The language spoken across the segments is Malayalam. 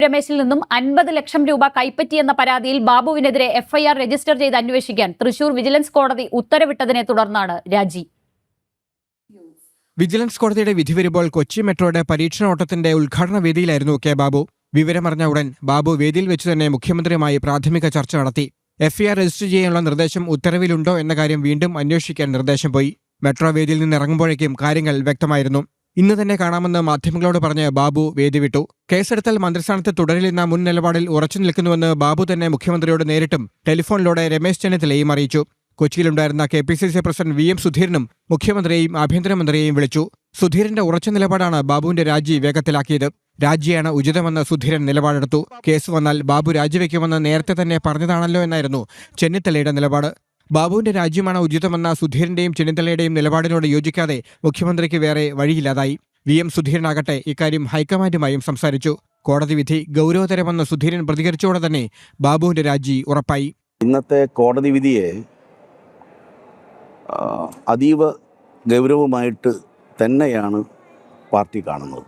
രമേശിൽ നിന്നും 50 ലക്ഷം രൂപ കൈപ്പറ്റിയെന്ന പരാതിയിൽ ബാബുവിനെതിരെ എഫ്ഐആർ രജിസ്റ്റർ ചെയ്ത് അന്വേഷിക്കാൻ തൃശൂർ വിജിലൻസ് കോടതി ഉത്തരവിട്ടതിനെ തുടർന്നാണ് രാജി. വിജിലൻസ് കോടതിയുടെ വിധി വരുമ്പോൾ കൊച്ചി മെട്രോയുടെ പരീക്ഷണ ഓട്ടത്തിന്റെ ഉദ്ഘാടന വേദിയിലായിരുന്നു കെ ബാബു. വിവരമറിഞ്ഞ ഉടൻ ബാബു വേദിയിൽ വെച്ച് തന്നെ മുഖ്യമന്ത്രിയുമായി പ്രാഥമിക ചർച്ച നടത്തി. എഫ്ഐആർ രജിസ്റ്റർ ചെയ്യാനുള്ള നിർദ്ദേശം ഉത്തരവിലുണ്ടോ എന്ന കാര്യം വീണ്ടും അന്വേഷിക്കാൻ നിർദ്ദേശം പോയി. മെട്രോ വേദിയിൽ നിന്ന് ഇറങ്ങുമ്പോഴേക്കും കാര്യങ്ങൾ വ്യക്തമായിരുന്നു. ഇന്ന് തന്നെ കാണാമെന്ന് മാധ്യമങ്ങളോട് പറഞ്ഞ് ബാബു വേദി വിട്ടു. കേസെടുത്താൽ മന്ത്രിസ്ഥാനത്ത് തുടരില്ലെന്ന മുൻ നിലപാടിൽ ഉറച്ചു നിൽക്കുന്നുവെന്ന് ബാബു തന്നെ മുഖ്യമന്ത്രിയോട് നേരിട്ടും ടെലിഫോണിലൂടെ രമേശ് ചെന്നിത്തലയും അറിയിച്ചു. കൊച്ചിയിലുണ്ടായിരുന്ന KPCC പ്രസിഡന്റ് VM സുധീരനും മുഖ്യമന്ത്രിയെയും ആഭ്യന്തരമന്ത്രിയെയും വിളിച്ചു. സുധീരന്റെ ഉറച്ച നിലപാടാണ് ബാബുവിന്റെ രാജി വേഗത്തിലാക്കിയത്. രാജിയാണ് ഉചിതമെന്ന് സുധീരൻ നിലപാടെടുത്തു. കേസ് വന്നാൽ ബാബു രാജിവെക്കുമെന്ന് നേരത്തെ തന്നെ പറഞ്ഞതാണല്ലോ എന്നായിരുന്നു ചെന്നിത്തലയുടെ നിലപാട്. ബാബുവിന്റെ രാജ്യമാണ് ഉചിതമെന്ന സുധീരന്റെയും ചെന്നിത്തലയുടെയും നിലപാടിനോട് യോജിക്കാതെ മുഖ്യമന്ത്രിക്ക് വേറെ വഴിയില്ലാതായി. VM സുധീരനാകട്ടെ ഇക്കാര്യം ഹൈക്കമാൻഡുമായും സംസാരിച്ചു. കോടതി വിധി ഗൗരവതരമെന്ന് സുധീരൻ പ്രതികരിച്ചോടെ തന്നെ ബാബുവിന്റെ രാജി ഉറപ്പായി. ഇന്നത്തെ കോടതി വിധിയെ അതീവ ഗൗരവമായിട്ട് തന്നെയാണ് പാർട്ടി കാണുന്നത്.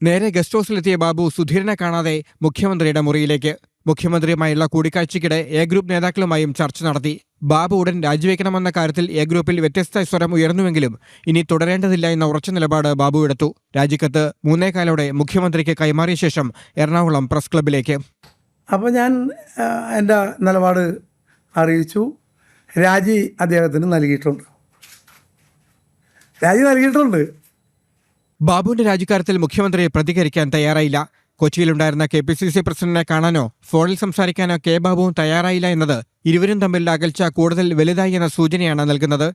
നേരെ ഗസ്റ്റ് ഹൗസിലെത്തിയ ബാബു സുധീരനെ കാണാതെ മുഖ്യമന്ത്രിയുടെ മുറിയിലേക്ക്. മുഖ്യമന്ത്രിയുമായുള്ള കൂടിക്കാഴ്ചയ്ക്കിടെ എ ഗ്രൂപ്പ് നേതാക്കളുമായും ചർച്ച നടത്തി. ബാബു ഉടൻ രാജിവെക്കണമെന്ന കാര്യത്തിൽ എ ഗ്രൂപ്പിൽ വ്യത്യസ്ത സ്വരം ഉയർന്നുവെങ്കിലും ഇനി തുടരേണ്ടതില്ല എന്ന ഉറച്ച നിലപാട് ബാബു എടുത്തു. രാജിക്കത്ത് 3:15 മുഖ്യമന്ത്രിക്ക് കൈമാറിയ ശേഷം എറണാകുളം പ്രസ് ക്ലബിലേക്ക്. അപ്പോൾ ഞാൻ എൻ്റെ നിലപാട് അറിയിച്ചു. രാജി അദ്ദേഹത്തിന് നൽകിയിട്ടുണ്ട്. ബാബുവിന്റെ രാജിക്കാര്യത്തിൽ മുഖ്യമന്ത്രി പ്രതികരിക്കാൻ തയ്യാറായില്ല. കൊച്ചിയിലുണ്ടായിരുന്ന KPCC പ്രസിഡന്റിനെ കാണാനോ ഫോണിൽ സംസാരിക്കാനോ കെ ബാബുവും തയ്യാറായില്ല എന്നത് ഇരുവരും തമ്മിലുള്ള അകൽച്ച കൂടുതൽ വലുതായി എന്ന സൂചനയാണ് നൽകുന്നത്.